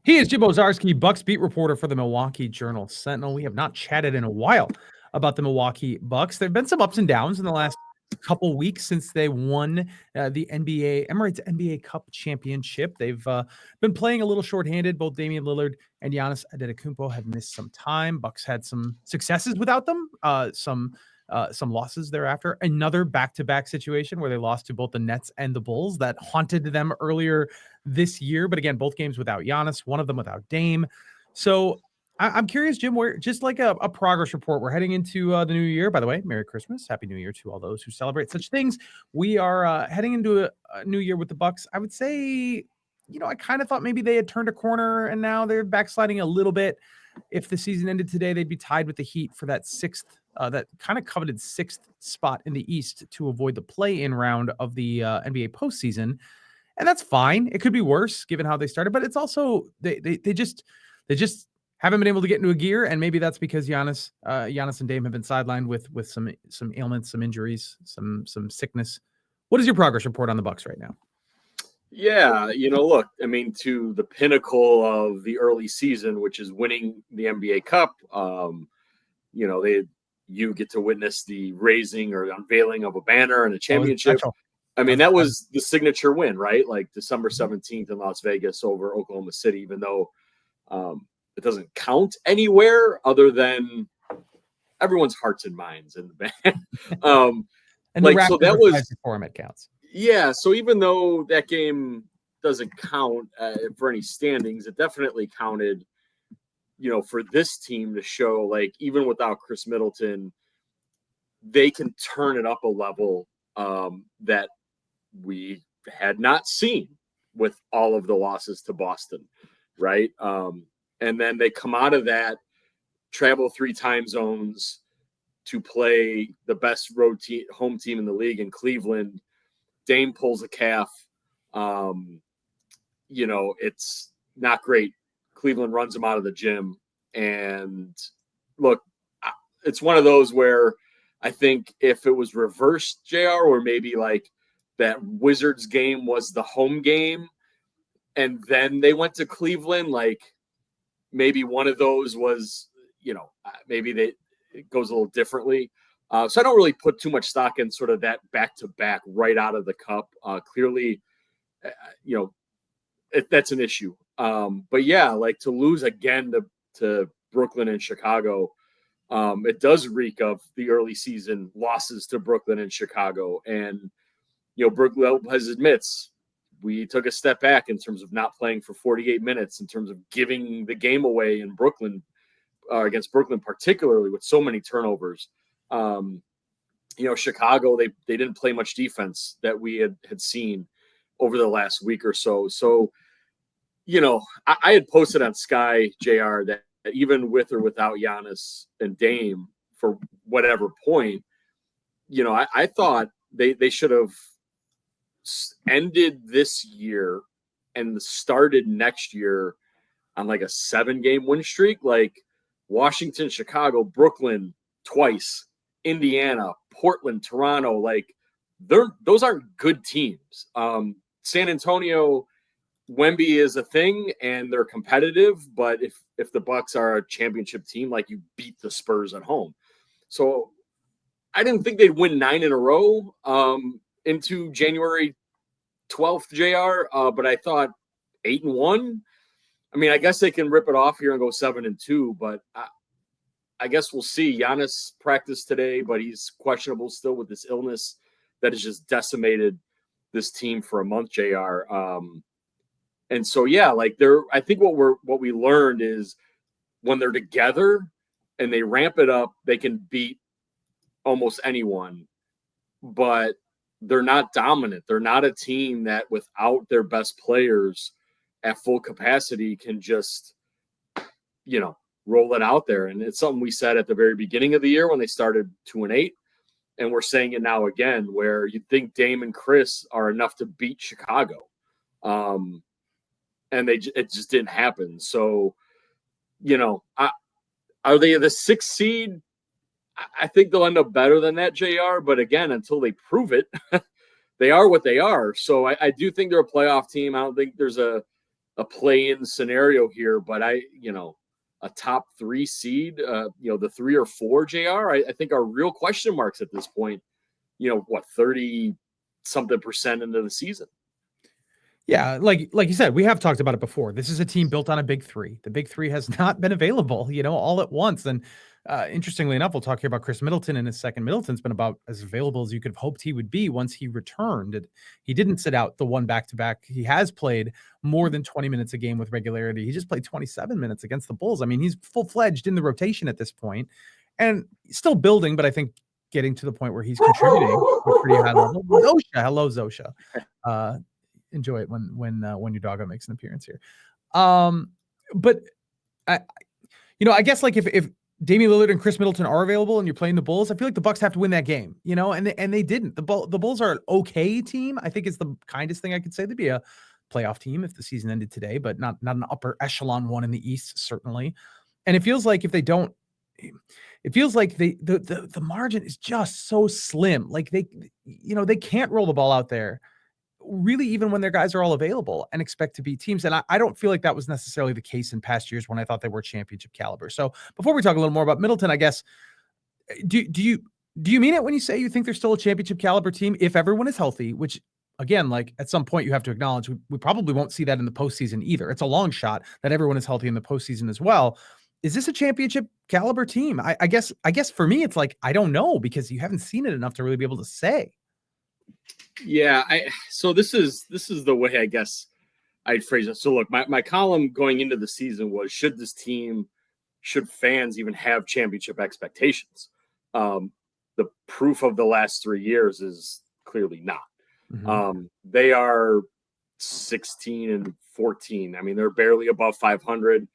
He is Jim Owczarski, Bucks beat reporter for the Milwaukee Sentinel. We have not chatted in a while about the Milwaukee Bucks. There have been some ups and downs in the last couple weeks since they won the Emirates NBA Cup championship. They've been playing a little shorthanded. Both Damian Lillard and Giannis Antetokounmpo have missed some time. Bucks had some successes without them, some losses thereafter. Another back-to-back situation where they lost to both the Nets and the Bulls that haunted them earlier this year. But again, both games without Giannis, one of them without Dame. So I'm curious, Jim, we're just like a progress report. We're heading into the new year. By the way, Merry Christmas. Happy New Year to all those who celebrate such things. We are heading into a new year with the Bucks. I would say, I kind of thought maybe they had turned a corner and now they're backsliding a little bit. If the season ended today, they'd be tied with the Heat for that that kind of coveted sixth spot in the East to avoid the play-in round of the NBA postseason. And that's fine. It could be worse given how they started, but it's also they just haven't been able to get into a gear, and maybe that's because Giannis and Dame have been sidelined with some ailments, some injuries, some sickness. What is your progress report on the Bucks right now? Yeah, look, I mean, to the pinnacle of the early season, which is winning the NBA Cup, you get to witness the raising or unveiling of a banner and a championship. I mean, that was the signature win, right? Like December 17th in Las Vegas over Oklahoma City, even though it doesn't count anywhere other than everyone's hearts and minds in the band. And so that was format counts. Yeah. So even though that game doesn't count for any standings, it definitely counted, for this team to show, like, even without Khris Middleton, they can turn it up a level that we had not seen with all of the losses to Boston, right? And then they come out of that, travel 3 time zones to play the best home team in the league in Cleveland. Dame pulls a calf. It's not great. Cleveland runs him out of the gym. And look, it's one of those where I think if it was reversed, JR, or maybe like that Wizards game was the home game and then they went to Cleveland, like maybe one of those was, maybe it goes a little differently. So I don't really put too much stock in sort of that back-to-back right out of the cup. Clearly, that's an issue. But yeah, like to lose again to Brooklyn and Chicago, it does reek of the early season losses to Brooklyn and Chicago. And, Brook Lopez admits we took a step back in terms of not playing for 48 minutes, in terms of giving the game away in Brooklyn, against Brooklyn, particularly with so many turnovers. Chicago, they didn't play much defense that we had seen over the last week or so. So, I had posted on Sky, JR, that even with or without Giannis and Dame, for whatever point, I thought they should have ended this year and started next year on like a 7-game win streak, like Washington, Chicago, Brooklyn twice, Indiana, Portland, Toronto. Like those aren't good teams. San Antonio, Wemby is a thing and they're competitive, but if the Bucks are a championship team, like you beat the Spurs at home. So I didn't think they'd win 9 in a row into January 12th, JR, but I thought 8-1. I mean, I guess they can rip it off here and go 7-2, but I guess we'll see. Giannis practiced today, but he's questionable still with this illness that has just decimated this team for a month, JR. And so, yeah, like I think what we learned is when they're together and they ramp it up, they can beat almost anyone, but they're not dominant. They're not a team that without their best players at full capacity can just, roll it out there. And it's something we said at the very beginning of the year when they started 2-8. And we're saying it now again, where you think Dame and Khris are enough to beat Chicago. And it just didn't happen. So, are they the 6th seed? I think they'll end up better than that, JR. But again, until they prove it, they are what they are. So I do think they're a playoff team. I don't think there's a a play-in scenario here, but a top 3 seed, the 3 or 4 JR, I think are real question marks at this point. 30 something % into the season. Yeah, like you said, we have talked about it before. This is a team built on a big 3. The big 3 has not been available, all at once. And interestingly enough, we'll talk here about Khris Middleton in a second. Middleton's been about as available as you could have hoped he would be once he returned. He didn't sit out the one back-to-back. He has played more than 20 minutes a game with regularity. He just played 27 minutes against the Bulls. I mean, he's full-fledged in the rotation at this point and still building, but I think getting to the point where he's contributing at a pretty high level. Zosha, hello, Zosha. Enjoy it when your doggo makes an appearance here. But I guess like if Damian Lillard and Khris Middleton are available and you're playing the Bulls, I feel like the Bucks have to win that game, and they didn't. The Bulls are an okay team. I think it's the kindest thing I could say. They'd be a playoff team if the season ended today, but not an upper echelon one in the East, certainly. And it feels like if they don't, it feels like the margin is just so slim. Like they can't roll the ball out there really, even when their guys are all available, and expect to beat teams. And I don't feel like that was necessarily the case in past years when I thought they were championship caliber. So before we talk a little more about Middleton, I guess, do you mean it when you say you think they're still a championship caliber team if everyone is healthy, which again, like at some point you have to acknowledge we probably won't see that in the postseason either. It's a long shot that everyone is healthy in the postseason as well. Is this a championship caliber team? I guess for me, it's like, I don't know, because you haven't seen it enough to really be able to say. Yeah, so this is the way I guess I'd phrase it. So look, my column going into the season was, should fans even have championship expectations? The proof of the last 3 years is clearly not. Mm-hmm. They are 16-14. I mean, they're barely above 500.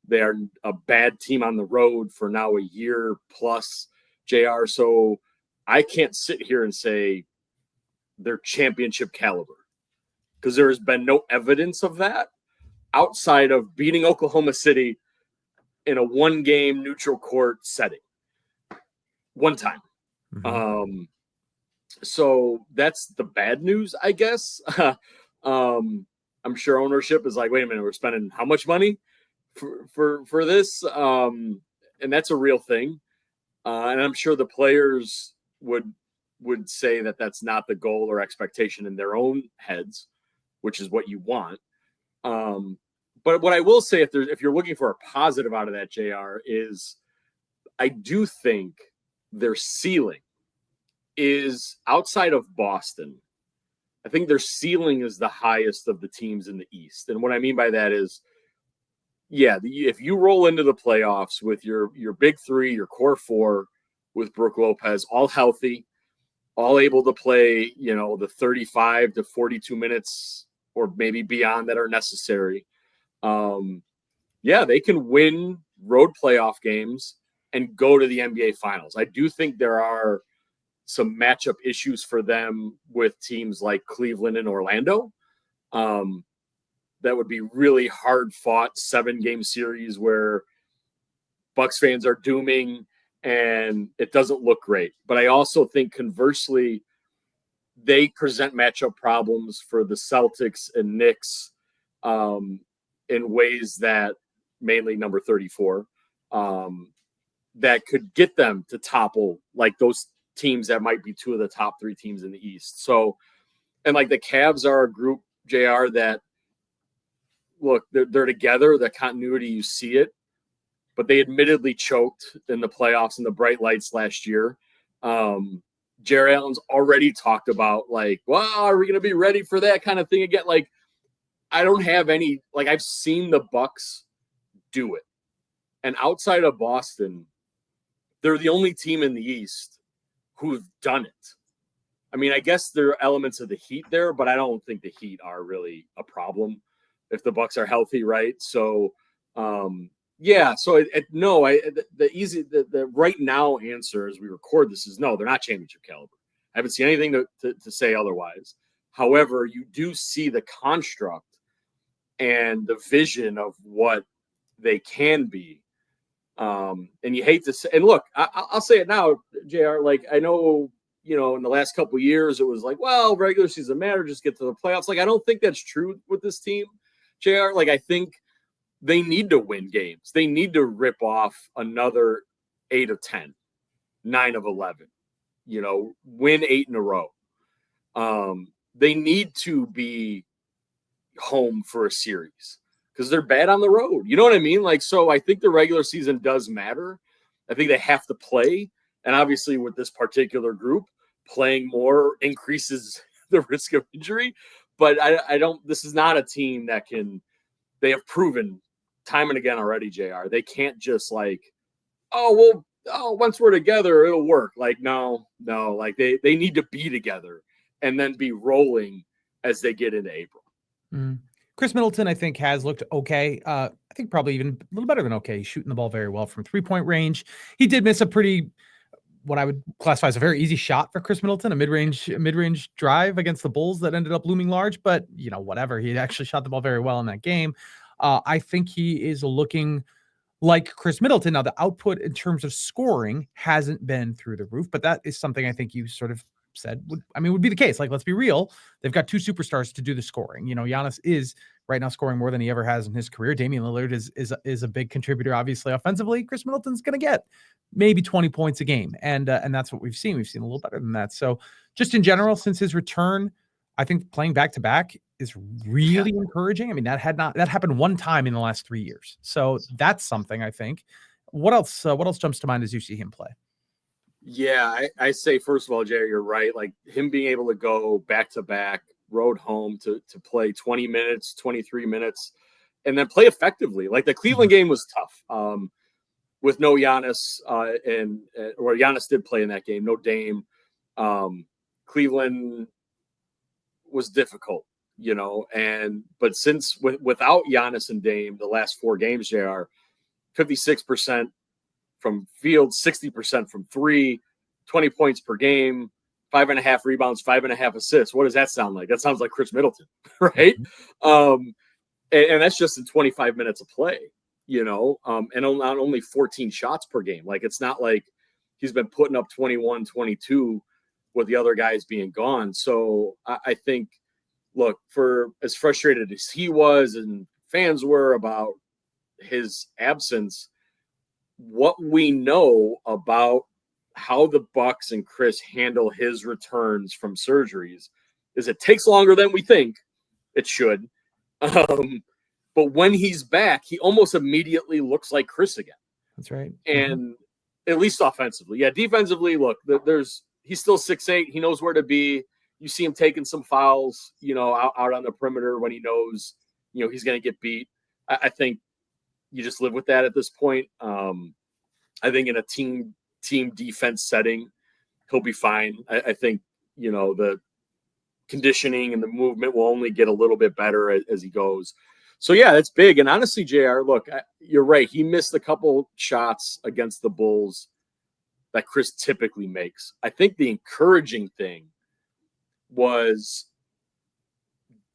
They are a bad team on the road for now a year plus, JR. So I can't sit here and say they're championship caliber, because there has been no evidence of that outside of beating Oklahoma City in a 1-game neutral court setting one time. Mm-hmm. So that's the bad news, I guess. I'm sure ownership is like, wait a minute, we're spending how much money for this? And that's a real thing. And I'm sure the players would say that that's not the goal or expectation in their own heads, which is what you want. But what I will say, if you're looking for a positive out of that, JR, is I do think their ceiling is outside of Boston. I think their ceiling is the highest of the teams in the East. And what I mean by that is, if you roll into the playoffs with your big 3, your core 4, with Brook Lopez, all healthy, all able to play, the 35 to 42 minutes or maybe beyond that are necessary. They can win road playoff games and go to the NBA Finals. I do think there are some matchup issues for them with teams like Cleveland and Orlando. That would be really hard fought 7-game series where Bucks fans are dooming and it doesn't look great. But I also think conversely, they present matchup problems for the Celtics and Knicks in ways that, mainly number 34, that could get them to topple like those teams that might be 2 of the top 3 teams in the East. So, and like the Cavs are a group, JR, that look, they're together, the continuity, you see it, but they admittedly choked in the playoffs in the bright lights last year. Jared Allen's already talked about like, well, are we going to be ready for that kind of thing again? Like, I don't have any, like, I've seen the Bucks do it. And outside of Boston, they're the only team in the East who've done it. I mean, I guess there are elements of the Heat there, but I don't think the Heat are really a problem if the Bucks are healthy, right? So, the right now answer as we record this is no, they're not championship caliber. I haven't seen anything to say otherwise. However, you do see the construct and the vision of what they can be. And you hate to say, and look, I'll say it now, JR, like, I know, in the last couple of years, it was like, well, regular season matter, just get to the playoffs. Like, I don't think that's true with this team, JR. Like, I think they need to win games. They need to rip off another 8 of 10, 9 of 11, win 8 in a row. They need to be home for a series because they're bad on the road. You know what I mean? Like, so I think the regular season does matter. I think they have to play. And obviously with this particular group, playing more increases the risk of injury. But I don't, this is not a team that they have proven time and again already, JR. They can't just like, once we're together, it'll work. Like, no, like they need to be together and then be rolling as they get into April. Khris Middleton, I think, has looked okay. I think probably even a little better than okay. He's shooting the ball very well from 3-point range. He did miss what I would classify as a very easy shot for Khris Middleton, a mid-range drive against the Bulls that ended up looming large, but whatever. He actually shot the ball very well in that game. I think he is looking like Khris Middleton. Now, the output in terms of scoring hasn't been through the roof, but that is something I think you sort of said would be the case. Like, let's be real. They've got two superstars to do the scoring. Giannis is right now scoring more than he ever has in his career. Damian Lillard is a big contributor, obviously, offensively. Khris Middleton's going to get maybe 20 points a game. And that's what we've seen. We've seen a little better than that. So just in general, since his return, I think playing back-to-back is really encouraging. I mean, that happened one time in the last 3 years. So that's something, I think. What else jumps to mind as you see him play? Yeah, I say, first of all, Jerry, you're right. Like, him being able to go back-to-back, road home to play 20 minutes, 23 minutes, and then play effectively. Like, the Cleveland game was tough with no Giannis, or Giannis did play in that game, no Dame. Cleveland was difficult, but since without Giannis and Dame, the last 4 games, JR, 56% from field, 60% from 3, 20 points per game, 5.5 rebounds, 5.5 assists. What does that sound like? That sounds like Khris Middleton, right? And that's just in 25 minutes of play, and not only 14 shots per game. Like, it's not like he's been putting up 21, 22 with the other guys being gone. So I think, look, for as frustrated as he was and fans were about his absence, what we know about how the Bucks and Khris handle his returns from surgeries is it takes longer than we think it should. But when he's back, he almost immediately looks like Khris again. That's right. And at least offensively. Yeah, defensively, look, he's still 6'8". He knows where to be. You see him taking some fouls, out on the perimeter when he knows, he's going to get beat. I think you just live with that at this point. I think in a team defense setting, he'll be fine. I think, the conditioning and the movement will only get a little bit better as he goes. So, yeah, that's big. And honestly, JR, look, you're right. He missed a couple shots against the Bulls that Khris typically makes. I think the encouraging thing was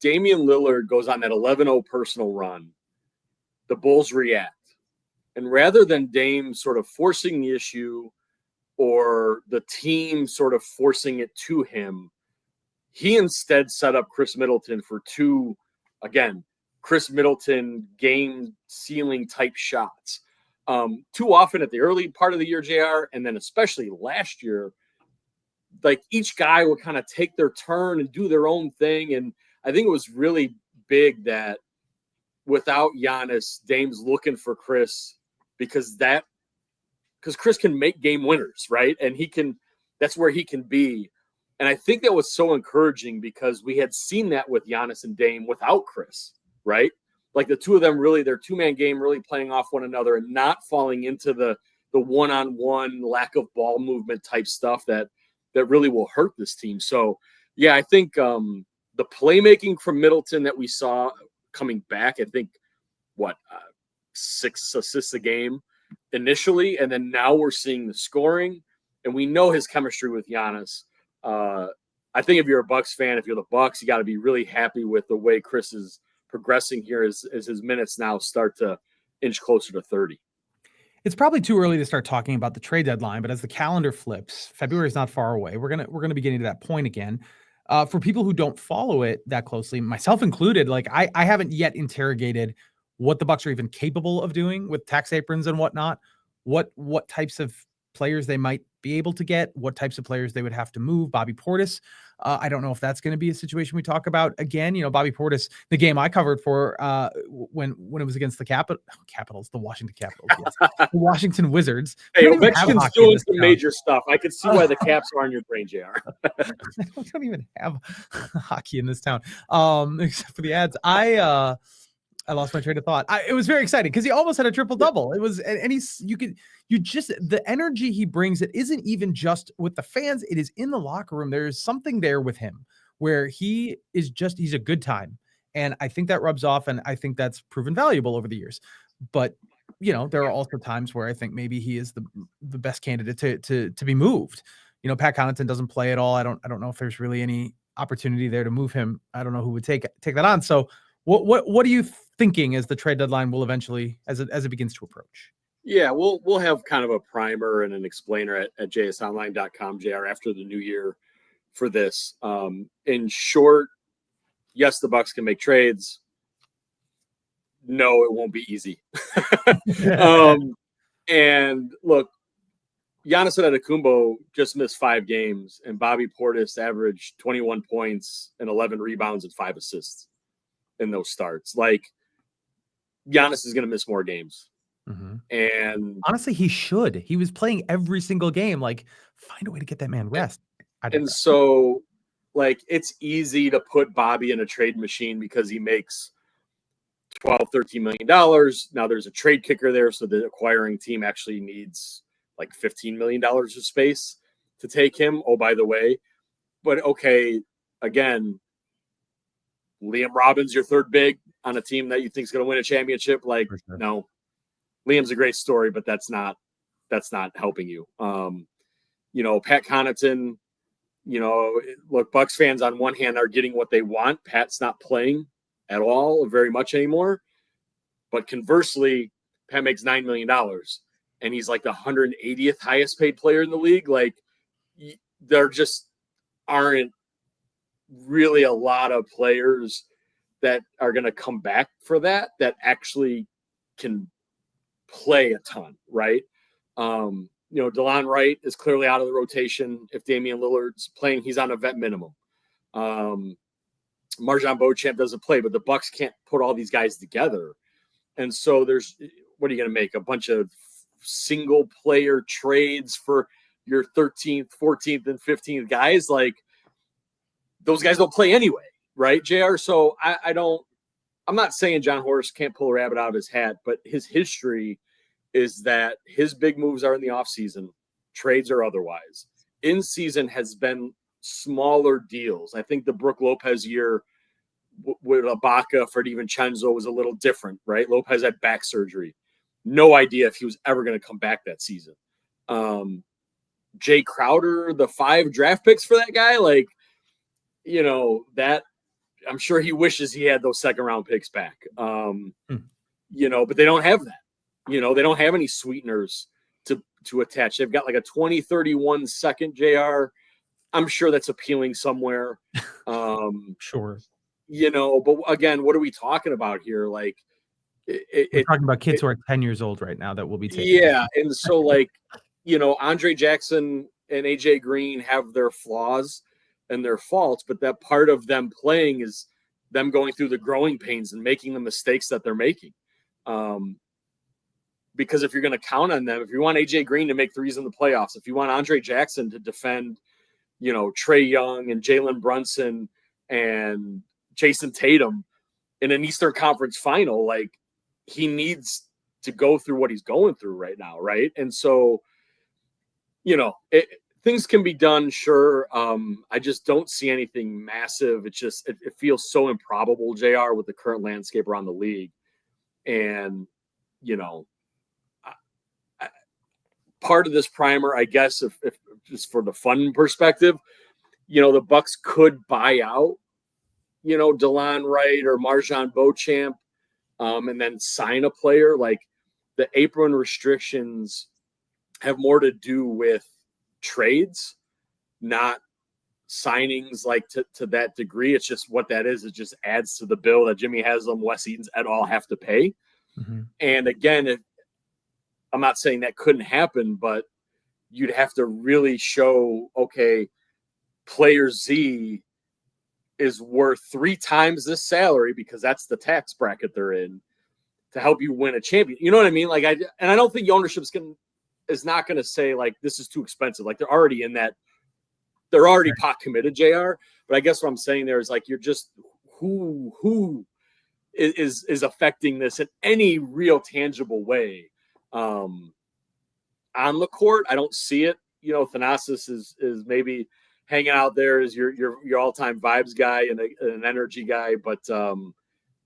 Damian Lillard goes on that 11-0 personal run. The Bulls react. And rather than Dame sort of forcing the issue or the team sort of forcing it to him, he instead set up Khris Middleton for 2, again, Khris Middleton game ceiling type shots. Too often at the early part of the year, JR, and then especially last year, like each guy would kind of take their turn and do their own thing. And I think it was really big that without Giannis, Dame's looking for Khris because Khris can make game winners, right? And that's where he can be. And I think that was so encouraging because we had seen that with Giannis and Dame without Khris, right? Like the two of them really, their two-man game really playing off one another and not falling into the one-on-one lack of ball movement type stuff that really will hurt this team. So, yeah, I think the playmaking from Middleton that we saw coming back, I think, 6 assists a game initially, and then now we're seeing the scoring, and we know his chemistry with Giannis. I think if you're a Bucks fan, if you're the Bucks, you got to be really happy with the way Khris is progressing here as his minutes now start to inch closer to 30. It's probably too early to start talking about the trade deadline, but as the calendar flips, February is not far away. We're gonna be getting to that point again. For people who don't follow it that closely, myself included, like I haven't yet interrogated what the Bucks are even capable of doing with tax aprons and whatnot. What types of players they might be able to get, what types of players they would have to move. Bobby Portis, I don't know if that's going to be a situation we talk about again. Bobby Portis, the game I covered for when it was against the Capitals, the Washington Capitals, yes, the Washington Wizards. Hey, We don't even have Ovechkin's hockey in doing this some town. major stuff. I could see why the Caps are on your brain, JR. We don't even have hockey in this town, except for the ads. I lost my train of thought. It was very exciting because he almost had a triple double. It was, and the energy he brings, it isn't even just with the fans, it is in the locker room. There's something there with him where he's a good time. And I think that rubs off, and I think that's proven valuable over the years. But there are also times where I think maybe he is the best candidate to be moved. Pat Connaughton doesn't play at all. I don't know if there's really any opportunity there to move him. I don't know who would take that on. So what are you thinking as the trade deadline will eventually, as it begins to approach? Yeah, we'll have kind of a primer and an explainer at jsonline.com, JR, after the new year for this. In short, yes, the Bucks can make trades. No, it won't be easy. And look, Giannis Antetokounmpo just missed 5 games, and Bobby Portis averaged 21 points and 11 rebounds and 5 assists in those starts. Like, Giannis is going to miss more games. Mm-hmm. And honestly, he should. He was playing every single game. Like, find a way to get that man rest. So, like, it's easy to put Bobby in a trade machine because he makes $12-13 million. Now there's a trade kicker there, so the acquiring team actually needs like $15 million of space to take him. Oh, by the way, but okay, again, Liam Robbins, your third big on a team that you think is going to win a championship. Like, sure. No, Liam's a great story, but that's not helping you. Pat Connaughton, look, Bucks fans on one hand are getting what they want. Pat's not playing at all very much anymore. But conversely, Pat makes $9 million and he's like the 180th highest paid player in the league. Like, there just aren't really a lot of players that are going to come back for that actually can play a ton, right? DeLon Wright is clearly out of the rotation. If Damian Lillard's playing, he's on a vet minimum. Marjan Beauchamp doesn't play, but the Bucks can't put all these guys together. And so what are you going to make? A bunch of single player trades for your 13th, 14th, and 15th guys? Like, those guys don't play anyway, right, JR? So I'm not saying John Horst can't pull a rabbit out of his hat, but his history is that his big moves are in the offseason, trades or otherwise. In season has been smaller deals. I think the Brook Lopez year with Ibaka for DiVincenzo was a little different, right? Lopez had back surgery. No idea if he was ever going to come back that season. Jay Crowder, the 5 draft picks for that guy, like, that I'm sure he wishes he had those second round picks back. But they don't have that. They don't have any sweeteners to attach. They've got like a 2031 second, JR. I'm sure that's appealing somewhere. Sure. But again, what are we talking about here? Like, we're talking about kids who are 10 years old right now that will be taking. Yeah. And so, like, Andre Jackson and AJ Green have their flaws and their faults, but that part of them playing is them going through the growing pains and making the mistakes that they're making. Because if you're going to count on them, if you want AJ Green to make threes in the playoffs, if you want Andre Jackson to defend, Trae Young and Jalen Brunson and Jason Tatum in an Eastern Conference final, like, he needs to go through what he's going through right now, right? And so, things can be done, sure. I just don't see anything massive. It's just it feels so improbable, JR, with the current landscape around the league. And, part of this primer, I guess, if just for the fun perspective, the Bucks could buy out, DeLon Wright or Marjan Beauchamp, and then sign a player. Like, the apron restrictions have more to do with trades, not signings like to that degree. It's just what that is. It just adds to the bill that Jimmy Haslam, Wes Eaton's et al. Have to pay. Mm-hmm. And again, I'm not saying that couldn't happen, but you'd have to really show, okay, player Z is worth 3 times this salary because that's the tax bracket they're in to help you win a champion. You know what I mean? Like I don't think ownership is not going to say like, this is too expensive. Like they're already in that. They're already pot committed, JR. But I guess what I'm saying there is like, you're just who is affecting this in any real tangible way. On the court, I don't see it. You know, Thanasis is maybe hanging out there as your all-time vibes guy and an energy guy, but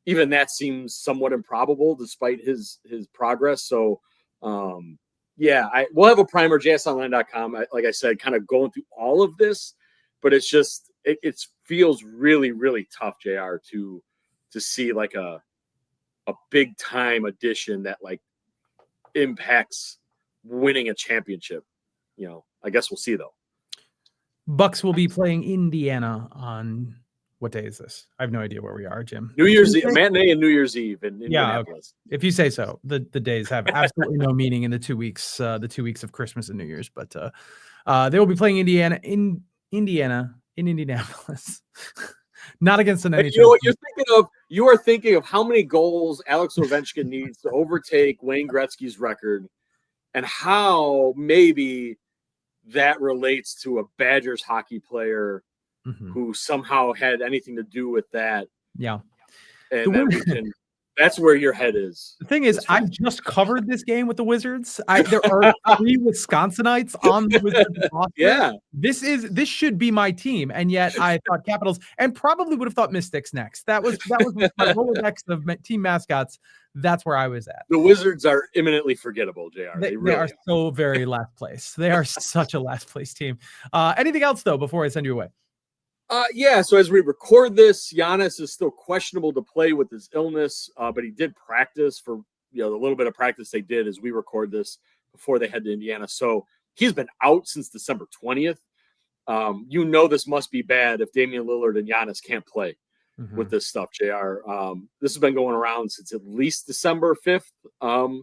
even that seems somewhat improbable despite his progress. So we'll have a primer, jsonline.com. Like I said, kind of going through all of this, but it's just it feels really, really tough, JR, to see like a big time addition that like impacts winning a championship. You know, I guess we'll see though. Bucks will be playing Indiana on what day is this? I have no idea where we are, Jim. New Year's Eve, matinee and New Year's Eve in Indianapolis. Okay. If you say so. The days have absolutely no meaning in the 2 weeks, of Christmas and New Year's, but they will be playing Indiana in Indianapolis. Not against an NHL. You know what you're thinking of? You are thinking of how many goals Alex Ovechkin needs to overtake Wayne Gretzky's record, and how maybe that relates to a Badgers hockey player who somehow had anything to do with that. Yeah. And then that's where your head is. The thing is, I just covered this game with the Wizards. There are 3 Wisconsinites on the Wizards roster. Yeah. This should be my team. And yet I thought Capitals and probably would have thought Mystics next. That was my Rolodex of team mascots. That's where I was at. The Wizards are imminently forgettable, JR. They are so very last place. They are such a last place team. Anything else, though, before I send you away? So as we record this, Giannis is still questionable to play with his illness, but he did practice for the little bit of practice they did as we record this before they head to Indiana. So he's been out since December 20th. This must be bad if Damian Lillard and Giannis can't play with this stuff, JR. This has been going around since at least December 5th.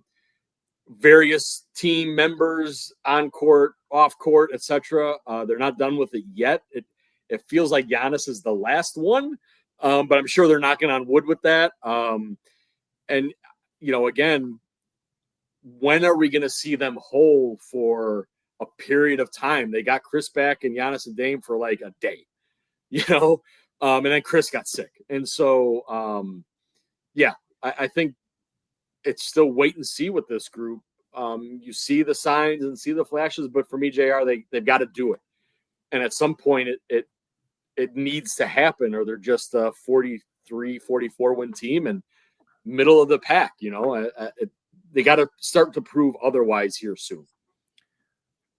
Various team members on court, off court, etc. They're not done with it yet. It feels like Giannis is the last one, but I'm sure they're knocking on wood with that. Again, when are we going to see them whole for a period of time? They got Khris back and Giannis and Dame for like a day, and then Khris got sick. And so, I think it's still wait and see with this group. You see the signs and see the flashes, but for me, JR, they've got to do it. And at some point it needs to happen, or they're just a 43, 44 win team and middle of the pack. They got to start to prove otherwise here soon.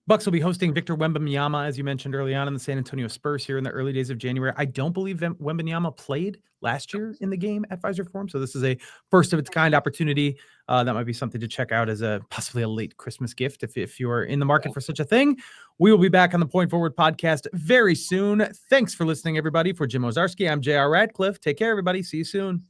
Bucks will be hosting Victor Wembanyama, as you mentioned early on, in the San Antonio Spurs here in the early days of January. I don't believe Wembanyama played last year in the game at Pfizer Forum, so this is a first of its kind opportunity. That might be something to check out as possibly a late Christmas gift if you're in the market for such a thing. We will be back on the Point Forward podcast very soon. Thanks for listening, everybody. For Jim Owczarski, I'm JR Radcliffe. Take care, everybody. See you soon.